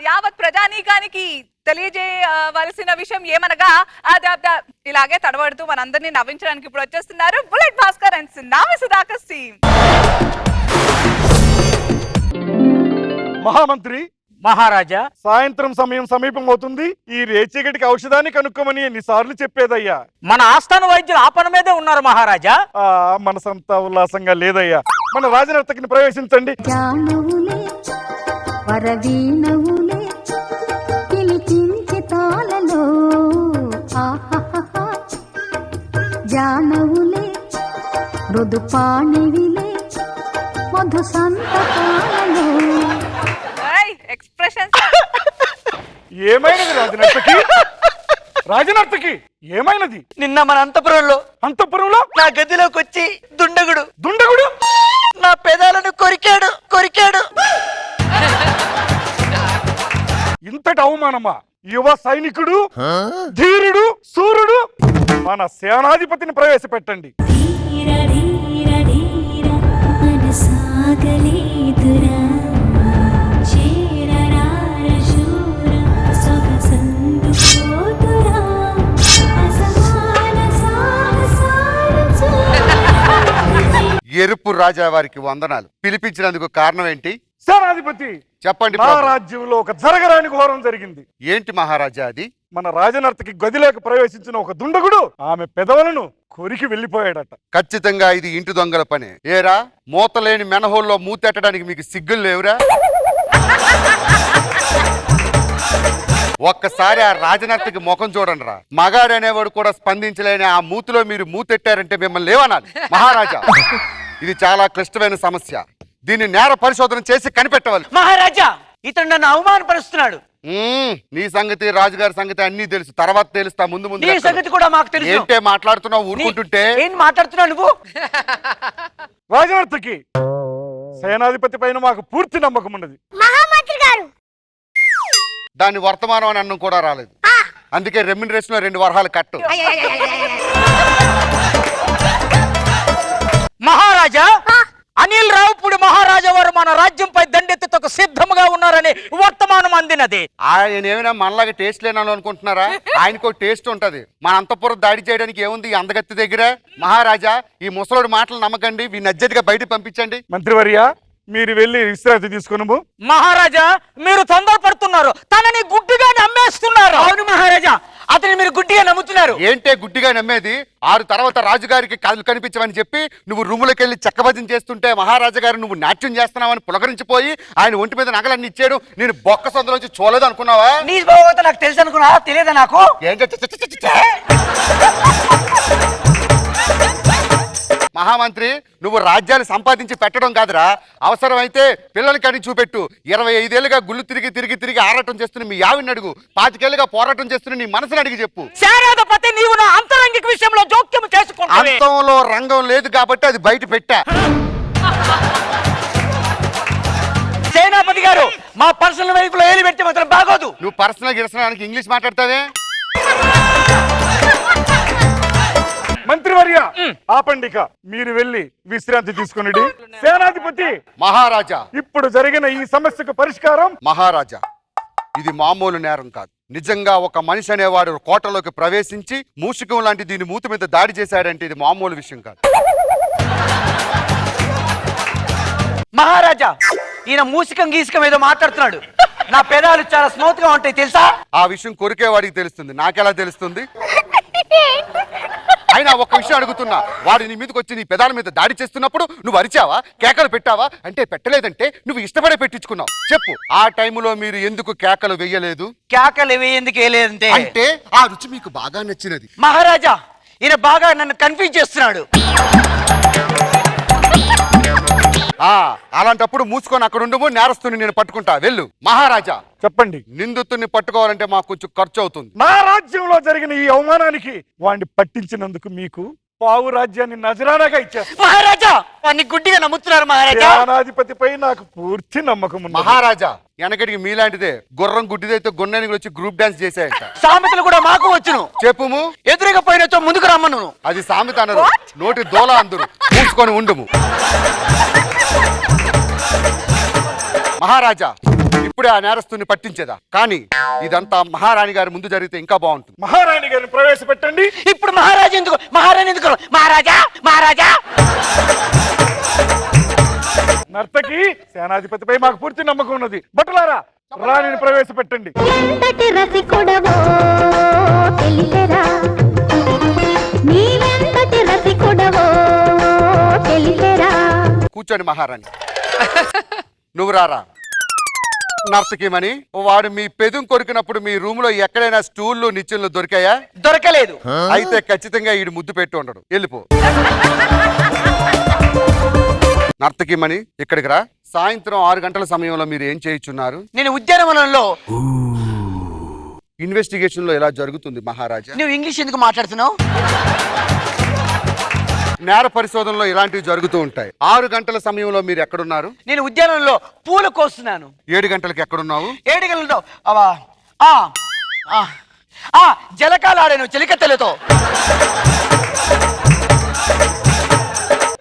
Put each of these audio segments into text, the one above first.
యావత్ ప్రజానీకానికి తెలియజేయవలసిన విషయం ఏమనగా ఇలాగే తడబడుతూ మనందరినీ నవ్వించడానికి ఇప్పుడు వచ్చేస్తున్నారు బుల్లెట్ భాస్కర్ అండ్ నామి సుధాకర్ టీమ్. మహామంత్రి మహారాజా, సాయంత్రం సమయం సమీపం అవుతుంది. ఈ రేచీగటికి ఔషధాన్ని కనుక్కోమని ఎన్నిసార్లు చెప్పేదయ్యా. మన ఆస్థాన వైద్యులు ఆ పని మీదే ఉన్నారు మహారాజా. మనసంతా ఉల్లాసంగా లేదయ్యా. మన రాజనర్తకిని ప్రవేశించండి. ఏమైనది రాజనర్తకి? రాజనర్తకి ఏమైనది? నిన్న మన అంతపురంలో నా గదిలోకి వచ్చి దుండగుడు నా పెదాలను కొరికాడు. ఇంతటి అవమానమా? యువ సైనికుడు, ధీరుడు, సూర్యుడు మన సేనాధిపతిని ప్రవేశపెట్టండి. ఎరుపు రాజా వారికి వందనాలు. పిలిపించినందుకు కారణం ఏంటి? సేనాధిపతి చెప్పండి. నా రాజ్యంలో ఒక జరగరాని ఘోరం జరిగింది. ఏంటి మహారాజా అది? మన రాజనర్తకి గదిలోకి ప్రవేశించిన ఒక దుండగుడు ఆమె పెదవులను కొరికి వెళ్ళిపోయాడట. ఖచ్చితంగా ఇది ఇంటి దొంగల పనే. ఏరా, మూతలేని మెనహోల్లో మూతెట్టడానికి మీకు సిగ్గులు లేవురా? ఒక్కసారి ఆ రాజనర్తకి ముఖం చూడండి రా. మగాడనేవాడు కూడా స్పందించలేని ఆ మూతిలో మీరు మూతెట్టారంటే మిమ్మల్ని లేవనాలి. మహారాజా, ఇది చాలా క్లిష్టమైన సమస్య. దీన్ని నేర పరిశోధన చేసి కనిపెట్టవాలి. మహారాజా, ఇతను నన్ను అవమానపరుస్తున్నాడు. నీ సంగతి, రాజుగారి సంగతి అన్ని తెలుసు. తర్వాత తెలుస్తా. ముందు నీ సంగతి కూడా మాకు తెలుసు. ఏంటే మాట్లాడుతున్నావు ఊరుకుంటుంటే? ఏం మాట్లాడుతున్నావు నువ్వు? రాజనర్తకి సేనాధిపతి పైన మాకు పూర్తి నమ్మకం ఉన్నది. మహామంత్రి గారు, దాని వర్తమానం అని అన్నం కూడా రాలేదు. అందుకే రెమ్యునరేషన్ 2 వరహాలు కట్టు. మహారాజా, అనిల్ రావుపూడి మహారాజా వారు మన రాజ్యంపై దండెత్తుటకు సిద్ధముగా ఉన్నారని వర్తమానం అందినది. ఆయన ఏమైనా మనలాగా టేస్ట్ లేనాను అనుకుంటున్నారా? ఆయనకు టేస్ట్ ఉంటది. మన అంతఃపురం దాడి చేయడానికి ఏముంది ఈ అందగత్తి దగ్గర? మహారాజా, ఈ ముసలోడు మాటలు నమ్మకండి. వీడిని అర్జెంట్గా బయట పంపించండి. మంత్రివర్య, మీరు వెళ్ళి విశ్రాంతి తీసుకును. మహారాజా, మీరు తొందరపడుతున్నారు. తనని గుడ్డిగా నమ్మేస్తున్నారు. అవును మహారాజా, అతని మీరు గుడ్డిగా నమ్ముతున్నారు. ఏంటే గుడ్డిగా నమ్మేది? 6 తర్వాత రాజుగారికి కళ్ళు కనిపించమని చెప్పి నువ్వు రూములోకి వెళ్ళి చెక్కభజన చేస్తుంటే మహారాజా గారు నువ్వు నాట్యం చేస్తున్నావని పులకరించిపోయి ఆయన ఒంటి మీద నగలన్నీ ఇచ్చాడు. నేను బొక్క సందులోంచి చూడలేదు అనుకున్నావా? నీ బాగోత నాకు తెలుసు అనుకున్నా? తెలియదా నాకు? మహామంత్రి, నువ్వు రాజ్యాలు సంపాదించి పెట్టడం కాదురా, అవసరమైతే పిల్లలకి అని చూపెట్టు. 25 ఏళ్ళుగా గుళ్ళు తిరిగి ఆరాటం చేస్తున్న మీ యావిని అడుగు. 25 ఏళ్ళుగా పోరాటం చేస్తున్న నీ మనసుని అడిగి చెప్పు. సేనాధిపతి, నీవు నా అంతరంగిక విషయంలో జోక్యం చేసుకుంటావు. అంతంలో రంగం లేదు కాబట్టి అది బయట పెట్టా. సేనాపతి గారు, మా పర్సనల్ వైపు లో ఏలి పెడితే మాత్రం బాగోదు. నువ్వు పర్సనల్ గిరసనానికి ఇంగ్లీష్ మాట్లాడతావే? మంత్రివర్య, ఆపండిక. మీరు వెళ్ళి విశ్రాంతి తీసుకుని. సేనాధిపతి మహారాజా, ఇప్పుడు జరిగిన ఈ సమస్యకు పరిష్కారం. మహారాజా, ఇది మామూలు నేరం కాదు. నిజంగా ఒక మనిషి అనేవాడు కోటలోకి ప్రవేశించి మూషికం లాంటి దీని మూతి మీద దాడి చేశాడంటే ఇది మామూలు విషయం కాదు. మహారాజా, ఈయన మూసికం గీసికం ఏదో మాట్లాడుతున్నాడు. నా పెదాలు చాలా స్మూత్ గా ఉంటాయి తెలుసా? ఆ విషయం కొరికేవాడికి తెలుస్తుంది, నాకెలా తెలుస్తుంది? అయినా ఒక విషయం అడుగుతున్నా, వాడు నీ మీదకి వచ్చి నీ పెదాల మీద దాడి చేస్తున్నప్పుడు నువ్వు అరిచావా, కేకలు పెట్టావా? అంటే పెట్టలేదంటే నువ్వు ఇష్టపడే పెట్టించుకున్నావు. చెప్పు, ఆ టైములో మీరు ఎందుకు కేకలు వేయలేదు? కేకలు ఎందుకు వేయలేదంటే అంటే ఆ రుచి మీకు బాగా నచ్చినది. మహారాజా, ఈయన బాగా నన్ను కన్ఫ్యూజ్ చేస్తున్నాడు. అలాంటప్పుడు మూసుకొని అక్కడ ఉండము. నేరస్తుని నేను పట్టుకుంటా. వెళ్ళు. మహారాజా, చెప్పండి. నిందితుడిని పట్టుకోవాలంటే మాకు కొంచెం ఖర్చు అవుతుంది. నా రాజ్యంలో జరిగిన ఈ అవమానానికి వాడిని పట్టించినందుకు మీకు పావు రాజ్యాన్ని నజరానాగా ఇచ్చారు. మహారాజా, వాడిని గుడ్డిగా నమ్ముతున్నారు. మహారాజా, సేనాధిపతిపై నాకు పూర్తి నమ్మకం ఉంది. మహారాజా, వెనకడికి మీలాంటిదే గుర్రం గుడ్డిదైతే గున్నెనికి వచ్చి గ్రూప్ డాన్స్ చేశాయంట. సామెతలు కూడా మాకు వచ్చును. చెప్పుము. ఎదురుగా పోయినతో ముందుకు రమ్మను. అది సామెత అనరు, నోటి దోల అందరు. మూసుకొని ఉండుము. మహారాజా, ఇప్పుడే ఆ నేరస్తుని పట్టించేదా? కానీ ఇదంతా మహారాణి గారి ముందు జరిగితే ఇంకా బాగుంటుంది. మహారాణి గారిని ప్రవేశపెట్టండి. ఇప్పుడు మహారాజా ఎందుకు? మహారాణి ఎందుకు? మహారాజా మహారాజా నర్తకి సేనాధిపతిపై మాకు పూర్తి నమ్మకం ఉన్నది. భటులారా రాణిని ప్రవేశపెట్టండి. ఎంతటి రసికుడవో తెలియరా, నీవెంతటి రసికుడవో తెలియరా. కూర్చోండి మహారాణి. నువ్వు రారా. నర్తకిమని, వాడు మీ పెదం కొరికినప్పుడు మీ రూమ్ లో ఎక్కడైనా స్టూళ్ళు నిచ్చెనలు దొరికాయా? దొరకలేదు. అయితే ఖచ్చితంగా ఈడు ముద్దు పెట్టి ఉండడు. వెళ్ళిపో. నర్తకిమని, ఇక్కడికి రా. సాయంత్రం 6 గంటల సమయంలో మీరు ఏం చేయించున్నారు? నేను ఉద్యానవనంలో. ఇన్వెస్టిగేషన్ లో ఎలా జరుగుతుంది మహారాజా? నువ్వు ఇంగ్లీష్ ఎందుకు మాట్లాడుతున్నావు? నేర పరిశోధనలో ఇలాంటివి జరుగుతూ ఉంటాయి. 6 గంటల సమయంలో మీరు ఎక్కడున్నారు? నేను ఉద్యానంలో పూలు కోస్తున్నాను. 7 గంటలకు ఎక్కడున్నావు? 7 గంటలతో జలకాలు ఆడాను చెలికత్తెలతో.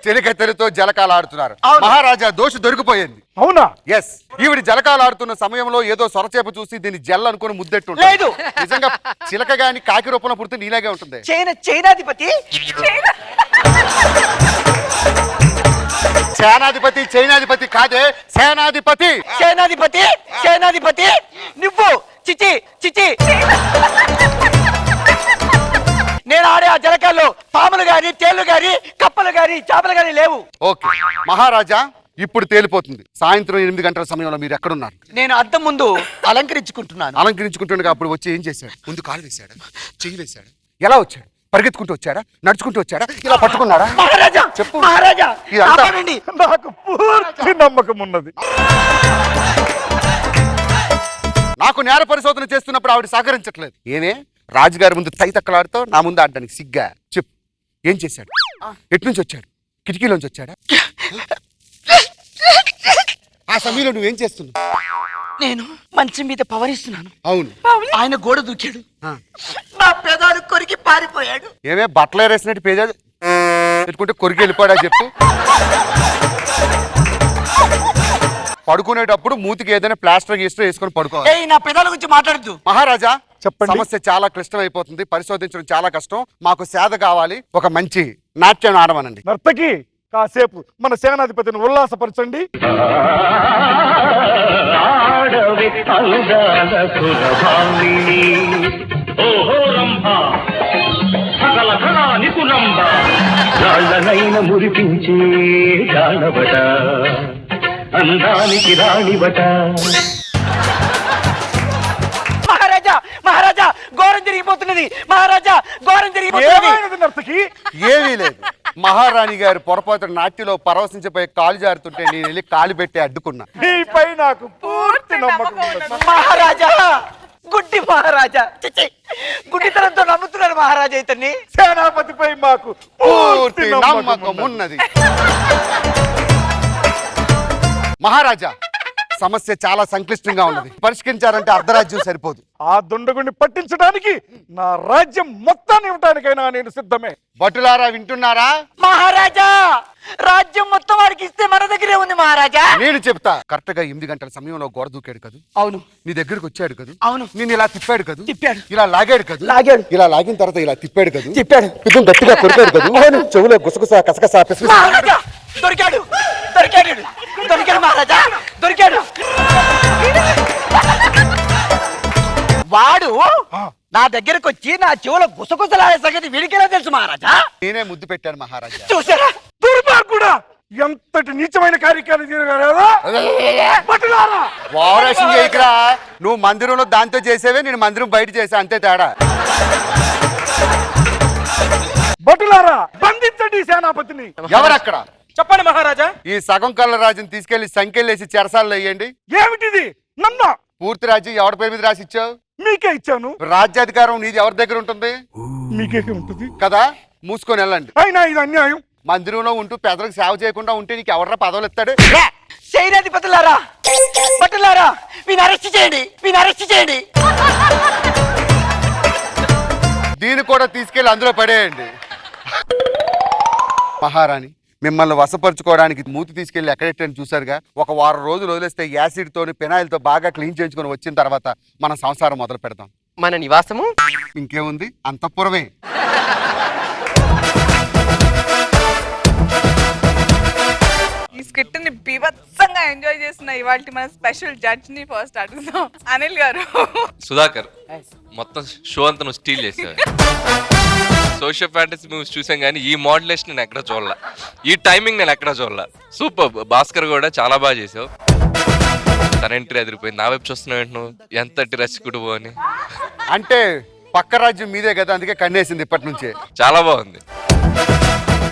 చెలికత్తెలతో జలకాలు ఆడుతున్నారు. అవును. మహారాజా, దోషి దొరికిపోయింది. అవునా? ఎస్. ఈవిడ జలకాలు ఆడుతున్న సమయంలో ఏదో సొరచేప చూసి దీన్ని జల్ అనుకుని ముద్దెట్టు. లేదు. నిజంగా చిలక గాని కాకి రూపంలో పుడితే నీలాగే ఉంటుంది. చైనాధిపతి చైనాధిపతి కాదే, సేనాధిపతి. సేనాధిపతి నువ్వు. చిచి చిచి. నేను ఆడే ఆ జలకాల్లో పాములు గాని, తేళ్లు గాని, కప్పలు గాని, చేపలు గాని లేవు. ఓకే మహారాజా, ఇప్పుడు తేలిపోతుంది. సాయంత్రం 8 గంటల సమయంలో మీరు ఎక్కడున్నారు? నేను అద్దం ముందు అలంకరించుకుంటున్నాను. అలంకరించుకుంటుండగా అప్పుడు వచ్చి ఏం చేశాడు? ముందు కాలు వేశాడు, చెయ్యి వేశాడు. ఎలా వచ్చాడు? పరిగెత్తుకుంటూ వచ్చాడా? నడుచుకుంటూ వచ్చాడా? ఇలా పట్టుకున్నాడా? మహారాజా చెప్పు. మహారాజా ఇదంతా- ఆపండి. నాకు పూర్తి నమ్మకం ఉన్నది. నాకు నేర పరిశోధన చేస్తున్నప్పుడు ఆవిడ సహకరించట్లేదు. ఏమే రాజుగారి ముందు తైతక్కలాడుతో నా ముందు ఆడడానికి సిగ్గా? చెప్పు, ఏం చేశాడు? ఎట్నుంచి వచ్చాడు? కిటికీలోంచి వచ్చాడా? ఆ సమయంలో నువ్వేం చేస్తున్నావు? నేను మంచం మీద పవరిస్తున్నాను. అవును. ఆయన గోడ దూకాడు. ఆ. నా పెదాలు కొరికి పారిపోయాడు. ఏమే బట్టలు వేసినట్టు పేజాదు పెట్టుకుంటే కొరికి వెళ్ళిపోయాడా? చెప్పు. పడుకునేటప్పుడు మూతికి ఏదైనా ప్లాస్టర్ గీస్టర్ వేసుకొని పడుకోవాలి. ఏయ్, నా పెదాల గురించి మాట్లాడద్దు. మహారాజా, చెప్పండి. సమస్య చాలా క్లిష్టం అయిపోతుంది. పరిశోధించడం చాలా కష్టం. మాకు సేద కావాలి. ఒక మంచి నాట్యం ఆడమనండి. నర్తకి కాసేపు మన సేనాధిపతిని ఉల్లాసపరచండి. ఆడవి అందాల సురభామిని, ఓహో రంభ సకల కళా నిపుణంబ, రాళ్ళనైన మురిపించే జానబట, అందానికి రాణిబట. మహారాజా ఘోరం జరిగిపోతున్నది. మహారాజా ఘోరం జరిగిపోతున్నది. ఏమైనది నర్తకి? ఏమీ లేదు. మహారాణి గారు పొరపాటు నాట్యంలో పరవశించిపోయి కాలు జారుతుంటే నేను వెళ్ళి కాలు పెట్టి అడ్డుకున్నా. నీపై నాకు పూర్తి నమ్మకం ఉన్నది. మహారాజా, గుడ్డి మహారాజా, చిచి, గుడ్డితనంతో నమ్ముతున్నాడు మహారాజా ఇతన్ని. సేనాపతిపై మాకు పూర్తి నమ్మకం ఉన్నది. మహారాజా, సమస్య చాలా సంక్లిష్టంగా ఉన్నది. పరిష్కరించారంటే అర్ధరాజ్యం సరిపోదు. ఆ దుండగుడిని పట్టించడానికి నా రాజ్యం మొత్తాన్ని ఇవ్వడానికైనా నేను సిద్ధమే. భటులారా వింటున్నారా? మహారాజా, రాజ్యం మొత్తం వాడికి ఇస్తే మన దగ్గరే ఉంది మహారాజా. నేను చెప్తా. కరెక్ట్ గా 8 గంటల సమయంలో గోడ దూకాడు కదా? అవును. నీ దగ్గరకు వచ్చాడు కదా? అవును. నేను ఇలా తిప్పాడు కదా? తిప్పాడు. ఇలా లాగాడు కదా? లాగాడు. ఇలా లాగిన తర్వాత ఇలా తిప్పాడు కదా? తిప్పాడు. పితం గట్టిగా కొరికాడు కదా? చెవులో గుసగుస కసకస పిసపిస. మహారాజా దొరికాడు మహారాజా, దొరికాడు. వాడు నా దగ్గరకు వచ్చి నా చెవులో గుసగుసలాడే సంగతి వీడికెలా తెలుసు మహారాజా? నేనే ముద్దు పెట్టాను మహారాజా. చూసారా? దుర్మార్గుడా, ఎంతటి నీచమైన కార్యక్రమం చేయగలరా? భటులారా, వారేషన్ చేయకురా. నువ్వు మందిరంలో దాంతో చేసేవే, నేను మందిరం బయట చేసా, అంతే తేడా. భటులారా, బంధించండి ఈ సేనాపతిని. ఎవరక్కడ? చెప్పండి మహారాజా. ఈ సగం కళ్ళ రాజుని తీసుకెళ్లి సంఖ్యలేసి చెరసాల్లో వేయండి. ఏమిటిది? నన్న పూర్తి రాజ్యం ఎవరి పేరు మీద రాసి ఇచ్చావు? మీకే ఇచ్చాను. రాజ్యాధికారం నీది ఎవరి దగ్గర ఉంటుంది? మీకే ఉంటుంది కదా? మూసుకొని వెళ్ళండి. అయినా ఇది అన్యాయం. మందిరంలో ఉంటూ పెదలకు సేవ చేయకుండా ఉంటే నీకు ఎవరా పదవులు ఇస్తాడు? సైన్యాధిపతులారా, భటులారా, వీని అరెస్ట్ చేయండి. దీన్ని కూడా తీసుకెళ్లి అందులో పడేయండి. మహారాణి, మిమ్మల్ని వశపరుచుకోవడానికి మూతి తీసుకెళ్లి ఎక్కడెట్టని చూసారుగా. ఒక వారం రోజులు వదిలేస్తే యాసిడ్ తోని పెనాయిల్తో బాగా క్లీన్ చేయించుకొని వచ్చిన తర్వాత మనం సంసారం మొదలు పెడతాం. మన నివాసము ఇంకేముంది, అంతఃపురమే. ఈ స్కిట్ ని బీభత్సంగా ఎంజాయ్ చేసిన ఇవాళ మన స్పెషల్ జడ్జ్ ని ఫస్ట్ అడుగుదాం. అనిల్ గారు. సుధాకర్ మొత్తం షో అంతా నువ్వు స్టీల్ చేసావు. సోషల్ ఫ్యాంటసీ మూవీస్ చూసాం కానీ ఈ మోడ్యులేషన్ నేను ఎక్కడ చూడలా, ఈ టైమింగ్ నేను ఎక్కడ చూడలా. సూపర్. భాస్కర్ కూడా చాలా బాగా చేసావు. తన ఎంట్రీ ఎదిరిపోయింది. నా వైపు చూస్తున్నావు నువ్వు ఎంతటి రసికుడు అని. అంటే పక్క రాజ్యం మీదే కదా, అందుకే కన్నేసింది ఇప్పటి నుంచే. చాలా బాగుంది.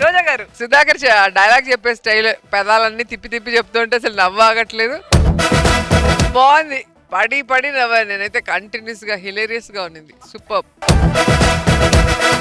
రోజా గారు. సుధాకర్ డైలాగ్ చెప్పే స్టైల్, పెదాలన్నీ తిప్పి తిప్పి చెప్తుంటే అసలు నవ్వు ఆగట్లేదు. బాగుంది. పడి నవ్వాను నేనైతే. కంటిన్యూస్ గా హిలేరియస్ గా ఉన్నింది. సూపర్.